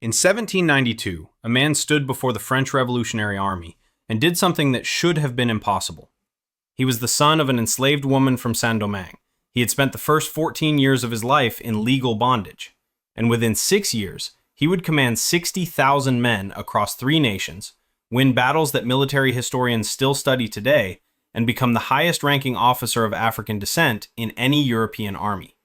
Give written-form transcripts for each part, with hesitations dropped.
In 1792, a man stood before the French Revolutionary Army and did something that should have been impossible. He was the son of an enslaved woman from Saint-Domingue. He had spent the first 14 years of his life in legal bondage, and within 6 years, he would command 60,000 men across 3 nations, win battles that military historians still study today, and become the highest-ranking officer of African descent in any European army.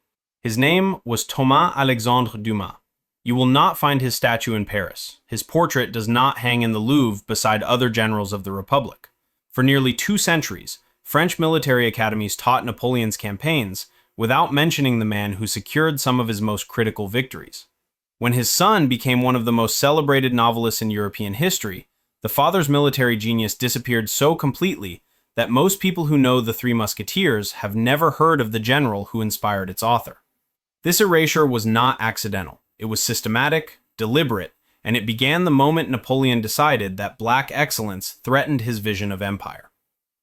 His name was Thomas-Alexandre Dumas. You will not find his statue in Paris. His portrait does not hang in the Louvre beside other generals of the Republic. For nearly 2 centuries, French military academies taught Napoleon's campaigns without mentioning the man who secured some of his most critical victories. When his son became one of the most celebrated novelists in European history, the father's military genius disappeared so completely that most people who know the Three Musketeers have never heard of the general who inspired its author. This erasure was not accidental. It was systematic, deliberate, and it began the moment Napoleon decided that black excellence threatened his vision of empire.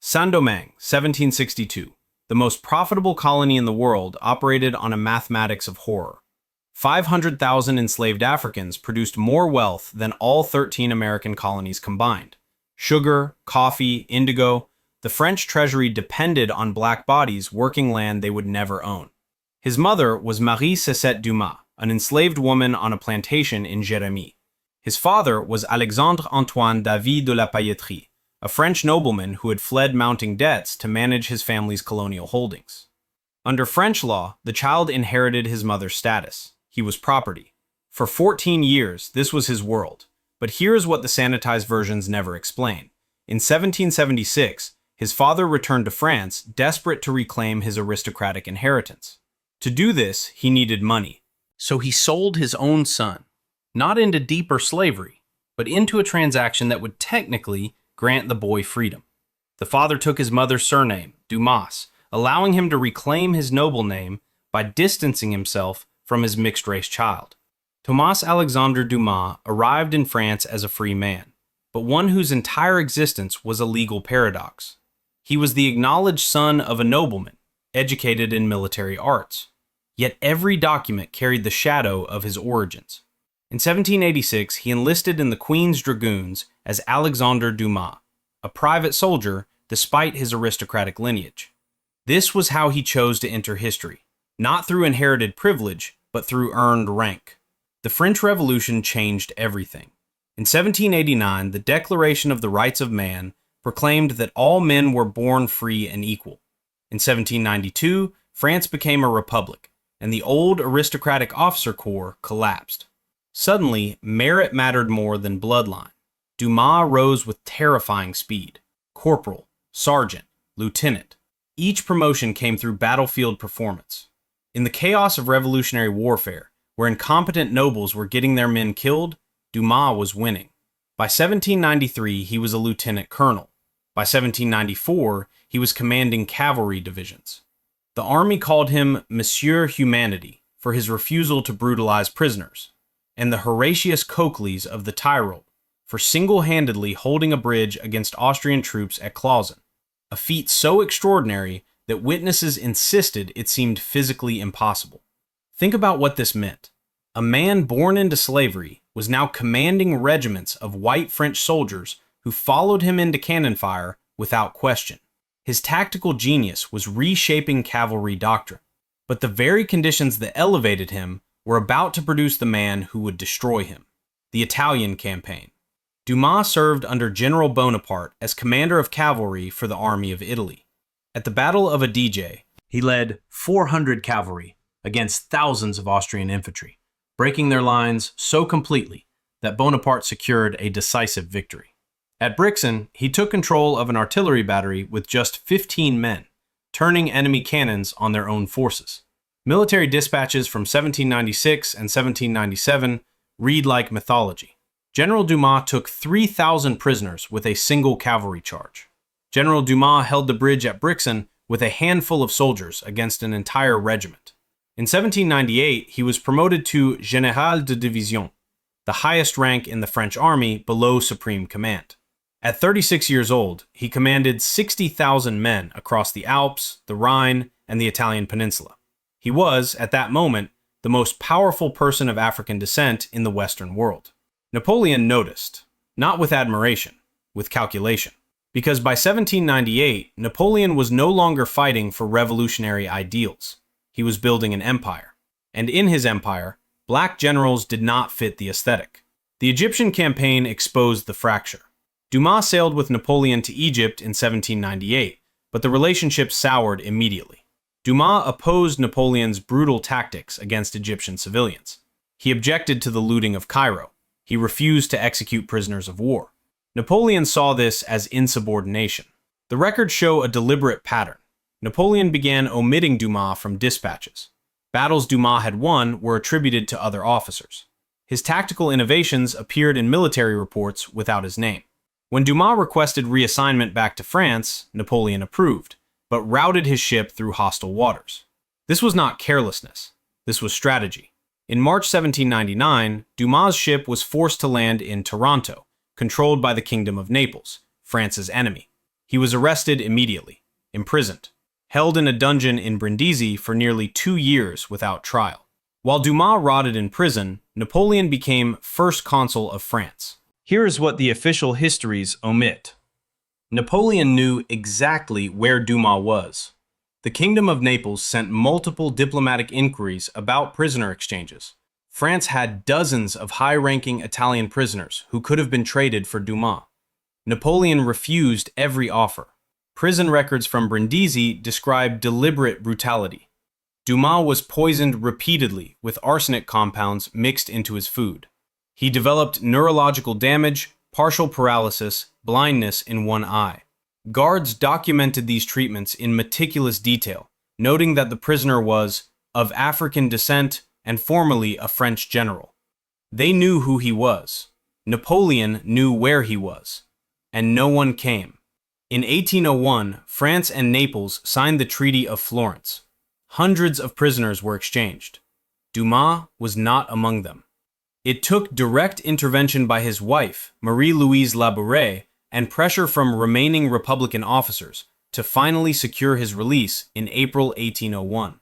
Saint-Domingue, 1762, the most profitable colony in the world, operated on a mathematics of horror. 500,000 enslaved Africans produced more wealth than all 13 American colonies combined. Sugar, coffee, indigo, the French treasury depended on black bodies working land they would never own. His mother was Marie-Cécile Dumas, an enslaved woman on a plantation in Jérémie. His father was Alexandre Antoine David de la Pailletterie, a French nobleman who had fled mounting debts to manage his family's colonial holdings. Under French law, the child inherited his mother's status. He was property. For 14 years, this was his world. But here's what the sanitized versions never explain. In 1776, his father returned to France, desperate to reclaim his aristocratic inheritance. To do this, he needed money. So he sold his own son, not into deeper slavery, but into a transaction that would technically grant the boy freedom. The father took his mother's surname, Dumas, allowing him to reclaim his noble name by distancing himself from his mixed-race child. Thomas-Alexandre Dumas arrived in France as a free man, but one whose entire existence was a legal paradox. He was the acknowledged son of a nobleman, educated in military arts. Yet every document carried the shadow of his origins. In 1786, he enlisted in the Queen's Dragoons as Alexandre Dumas, a private soldier despite his aristocratic lineage. This was how he chose to enter history, not through inherited privilege, but through earned rank. The French Revolution changed everything. In 1789, the Declaration of the Rights of Man proclaimed that all men were born free and equal. In 1792, France became a republic, and the old aristocratic officer corps collapsed. Suddenly, merit mattered more than bloodline. Dumas rose with terrifying speed. Corporal, sergeant, lieutenant. Each promotion came through battlefield performance. In the chaos of revolutionary warfare, where incompetent nobles were getting their men killed, Dumas was winning. By 1793, he was a lieutenant colonel. By 1794, he was commanding cavalry divisions. The army called him Monsieur Humanity for his refusal to brutalize prisoners, and the Horatius Cochleys of the Tyrol for single-handedly holding a bridge against Austrian troops at Clausen, a feat so extraordinary that witnesses insisted it seemed physically impossible. Think about what this meant. A man born into slavery was now commanding regiments of white French soldiers who followed him into cannon fire without question. His tactical genius was reshaping cavalry doctrine, but the very conditions that elevated him were about to produce the man who would destroy him. The Italian campaign. Dumas served under General Bonaparte as commander of cavalry for the army of Italy. At the Battle of Adige, he led 400 cavalry against thousands of Austrian infantry, breaking their lines so completely that Bonaparte secured a decisive victory. At Brixen, he took control of an artillery battery with just 15 men, turning enemy cannons on their own forces. Military dispatches from 1796 and 1797 read like mythology. General Dumas took 3,000 prisoners with a single cavalry charge. General Dumas held the bridge at Brixen with a handful of soldiers against an entire regiment. In 1798, he was promoted to Général de Division, the highest rank in the French army below supreme command. At 36 years old, he commanded 60,000 men across the Alps, the Rhine, and the Italian peninsula. He was, at that moment, the most powerful person of African descent in the Western world. Napoleon noticed, not with admiration, with calculation. Because by 1798, Napoleon was no longer fighting for revolutionary ideals. He was building an empire. And in his empire, black generals did not fit the aesthetic. The Egyptian campaign exposed the fracture. Dumas sailed with Napoleon to Egypt in 1798, but the relationship soured immediately. Dumas opposed Napoleon's brutal tactics against Egyptian civilians. He objected to the looting of Cairo. He refused to execute prisoners of war. Napoleon saw this as insubordination. The records show a deliberate pattern. Napoleon began omitting Dumas from dispatches. Battles Dumas had won were attributed to other officers. His tactical innovations appeared in military reports without his name. When Dumas requested reassignment back to France, Napoleon approved, but routed his ship through hostile waters. This was not carelessness. This was strategy. In March 1799, Dumas' ship was forced to land in Taranto, controlled by the Kingdom of Naples, France's enemy. He was arrested immediately, imprisoned, held in a dungeon in Brindisi for nearly 2 years without trial. While Dumas rotted in prison, Napoleon became First Consul of France. Here is what the official histories omit. Napoleon knew exactly where Dumas was. The Kingdom of Naples sent multiple diplomatic inquiries about prisoner exchanges. France had dozens of high-ranking Italian prisoners who could have been traded for Dumas. Napoleon refused every offer. Prison records from Brindisi describe deliberate brutality. Dumas was poisoned repeatedly with arsenic compounds mixed into his food. He developed neurological damage, partial paralysis, blindness in one eye. Guards documented these treatments in meticulous detail, noting that the prisoner was of African descent and formerly a French general. They knew who he was. Napoleon knew where he was. And no one came. In 1801, France and Naples signed the Treaty of Florence. Hundreds of prisoners were exchanged. Dumas was not among them. It took direct intervention by his wife, Marie-Louise Labouré, and pressure from remaining Republican officers to finally secure his release in April 1801.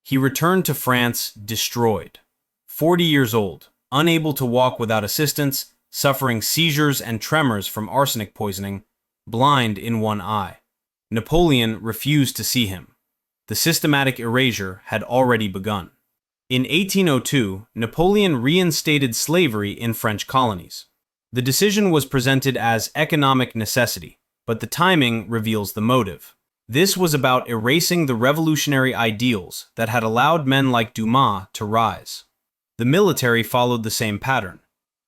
He returned to France destroyed. 40 years old, unable to walk without assistance, suffering seizures and tremors from arsenic poisoning, blind in one eye. Napoleon refused to see him. The systematic erasure had already begun. In 1802, Napoleon reinstated slavery in French colonies. The decision was presented as economic necessity, but the timing reveals the motive. This was about erasing the revolutionary ideals that had allowed men like Dumas to rise. The military followed the same pattern.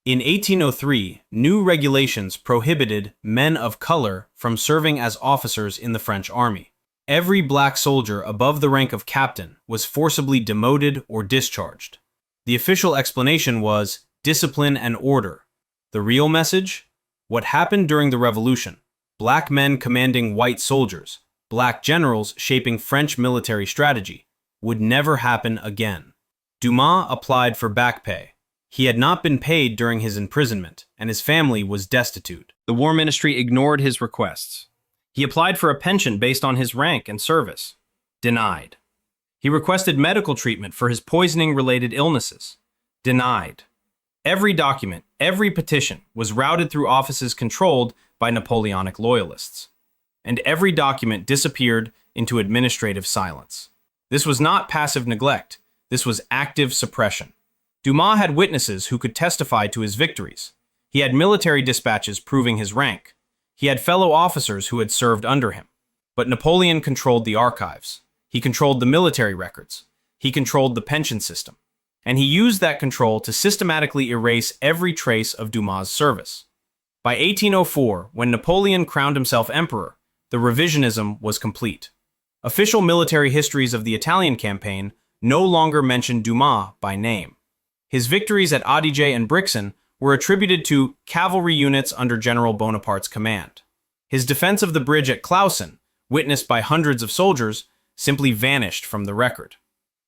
In 1803, new regulations prohibited men of color from serving as officers in the French army. Every black soldier above the rank of captain was forcibly demoted or discharged. The official explanation was discipline and order. The real message? What happened during the Revolution? Black men commanding white soldiers, black generals shaping French military strategy, would never happen again. Dumas applied for back pay. He had not been paid during his imprisonment, and his family was destitute. The War Ministry ignored his requests. He applied for a pension based on his rank and service. Denied. He requested medical treatment for his poisoning-related illnesses. Denied. Every document, every petition was routed through offices controlled by Napoleonic loyalists. And every document disappeared into administrative silence. This was not passive neglect. This was active suppression. Dumas had witnesses who could testify to his victories. He had military dispatches proving his rank. He had fellow officers who had served under him. But Napoleon controlled the archives. He controlled the military records. He controlled the pension system. And he used that control to systematically erase every trace of Dumas' service. By 1804, when Napoleon crowned himself emperor, the revisionism was complete. Official military histories of the Italian campaign no longer mention Dumas by name. His victories at Adige and Brixen were attributed to cavalry units under General Bonaparte's command. His defense of the bridge at Clausen, witnessed by hundreds of soldiers, simply vanished from the record.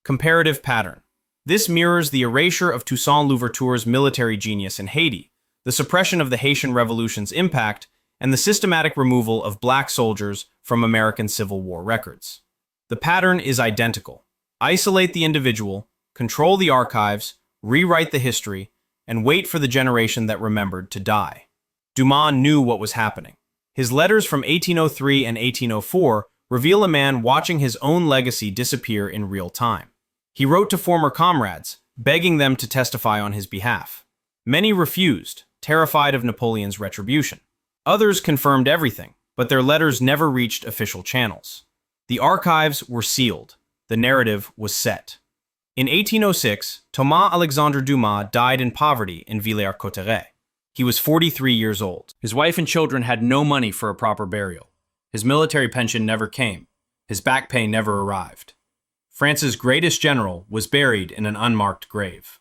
Comparative pattern. This mirrors the erasure of Toussaint Louverture's military genius in Haiti, the suppression of the Haitian Revolution's impact, and the systematic removal of black soldiers from American Civil War records. The pattern is identical. Isolate the individual, control the archives, rewrite the history, and wait for the generation that remembered to die. Dumas knew what was happening. His letters from 1803 and 1804 reveal a man watching his own legacy disappear in real time. He wrote to former comrades, begging them to testify on his behalf. Many refused, terrified of Napoleon's retribution. Others confirmed everything, but their letters never reached official channels. The archives were sealed. The narrative was set. In 1806, Thomas-Alexandre Dumas died in poverty in Villers-Cotterêts. He was 43 years old. His wife and children had no money for a proper burial. His military pension never came. His back pay never arrived. France's greatest general was buried in an unmarked grave.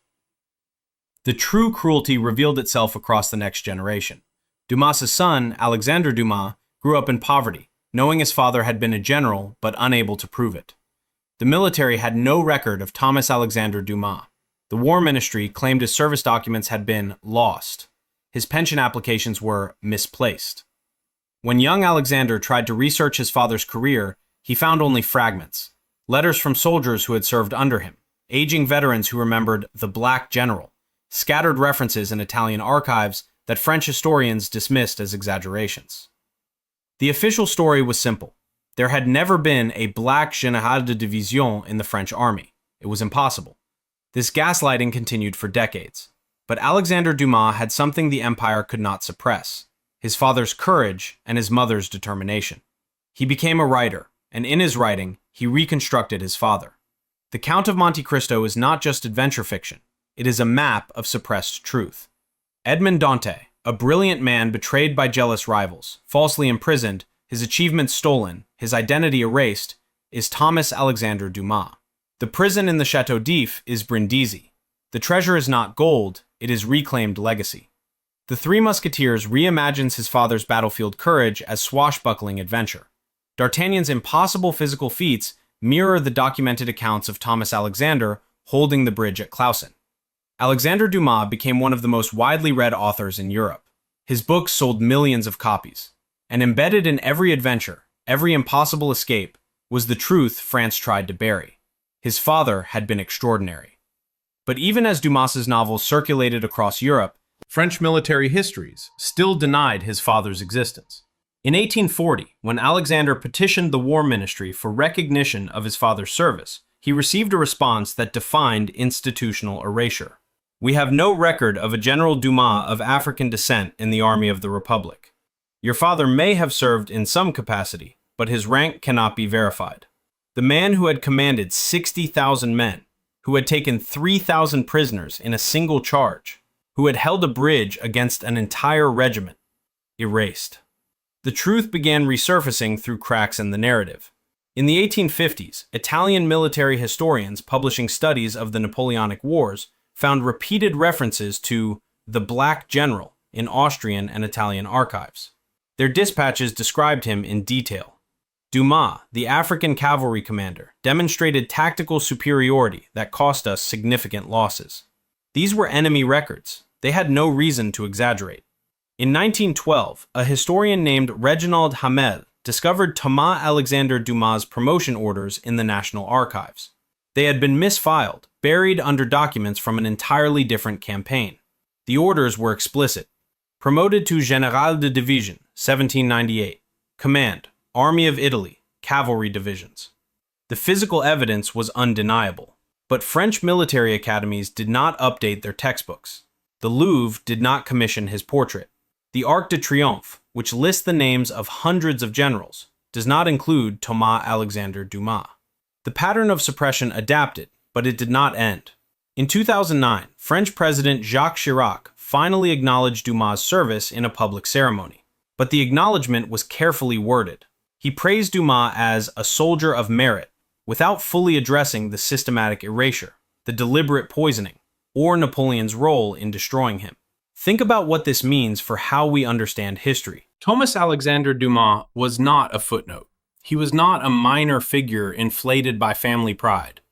The true cruelty revealed itself across the next generation. Dumas' son, Alexandre Dumas, grew up in poverty, knowing his father had been a general but unable to prove it. The military had no record of Thomas-Alexandre Dumas. The War Ministry claimed his service documents had been lost. His pension applications were misplaced. When young Alexander tried to research his father's career, he found only fragments. Letters from soldiers who had served under him, aging veterans who remembered the Black General, scattered references in Italian archives that French historians dismissed as exaggerations. The official story was simple. There had never been a Black Général de Division in the French army. It was impossible. This gaslighting continued for decades. But Alexandre Dumas had something the empire could not suppress: his father's courage and his mother's determination. He became a writer, and in his writing, he reconstructed his father. The Count of Monte Cristo is not just adventure fiction. It is a map of suppressed truth. Edmond Dantes, a brilliant man betrayed by jealous rivals, falsely imprisoned, his achievements stolen, his identity erased, is Thomas-Alexandre Dumas. The prison in the Château d'If is Brindisi. The treasure is not gold, it is reclaimed legacy. The Three Musketeers reimagines his father's battlefield courage as swashbuckling adventure. D'Artagnan's impossible physical feats mirror the documented accounts of Thomas Alexander holding the bridge at Clausen. Alexandre Dumas became one of the most widely read authors in Europe. His books sold millions of copies. And embedded in every adventure, every impossible escape, was the truth France tried to bury. His father had been extraordinary. But even as Dumas's novels circulated across Europe, French military histories still denied his father's existence. In 1840, when Alexander petitioned the War Ministry for recognition of his father's service, he received a response that defined institutional erasure. We have no record of a General Dumas of African descent in the Army of the Republic. Your father may have served in some capacity, but his rank cannot be verified. The man who had commanded 60,000 men, who had taken 3,000 prisoners in a single charge, who had held a bridge against an entire regiment, erased. The truth began resurfacing through cracks in the narrative. In the 1850s, Italian military historians publishing studies of the Napoleonic Wars found repeated references to the Black General in Austrian and Italian archives. Their dispatches described him in detail. Dumas, the African cavalry commander, demonstrated tactical superiority that cost us significant losses. These were enemy records. They had no reason to exaggerate. In 1912, a historian named Reginald Hamel discovered Thomas-Alexandre Dumas' promotion orders in the National Archives. They had been misfiled, buried under documents from an entirely different campaign. The orders were explicit. Promoted to Général de Division, 1798. Command, Army of Italy, Cavalry Divisions. The physical evidence was undeniable, but French military academies did not update their textbooks. The Louvre did not commission his portrait. The Arc de Triomphe, which lists the names of hundreds of generals, does not include Thomas-Alexandre Dumas. The pattern of suppression adapted, but it did not end. In 2009, French President Jacques Chirac finally acknowledged Dumas' service in a public ceremony, but the acknowledgement was carefully worded. He praised Dumas as a soldier of merit, without fully addressing the systematic erasure, the deliberate poisoning, or Napoleon's role in destroying him. Think about what this means for how we understand history. Thomas-Alexandre Dumas was not a footnote. He was not a minor figure inflated by family pride.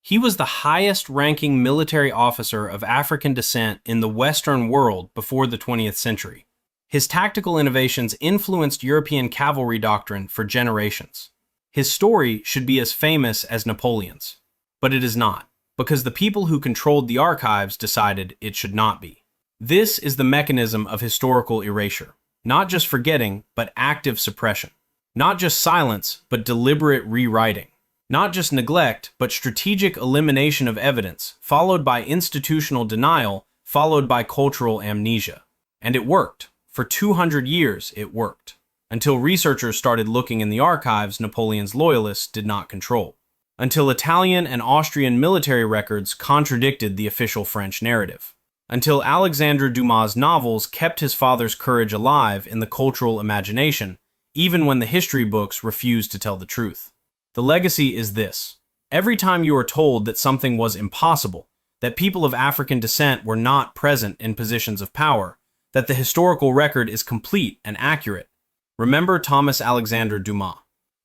He was the highest-ranking military officer of African descent in the Western world before the 20th century. His tactical innovations influenced European cavalry doctrine for generations. His story should be as famous as Napoleon's, but it is not. because the people who controlled the archives decided it should not be. This is the mechanism of historical erasure. Not just forgetting, but active suppression. Not just silence, but deliberate rewriting. Not just neglect, but strategic elimination of evidence, followed by institutional denial, followed by cultural amnesia. And it worked. For 200 years, it worked. Until researchers started looking in the archives Napoleon's loyalists did not control. Until Italian and Austrian military records contradicted the official French narrative. Until Alexandre Dumas' novels kept his father's courage alive in the cultural imagination, even when the history books refused to tell the truth. The legacy is this. Every time you are told that something was impossible, that people of African descent were not present in positions of power, that the historical record is complete and accurate, remember Thomas-Alexandre Dumas.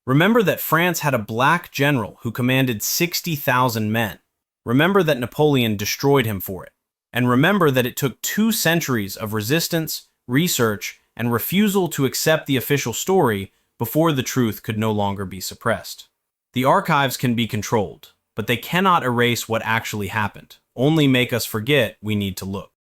Remember that France had a black general who commanded 60,000 men. Remember that Napoleon destroyed him for it. And remember that it took 2 centuries of resistance, research, and refusal to accept the official story before the truth could no longer be suppressed. The archives can be controlled, but they cannot erase what actually happened, only make us forget we need to look.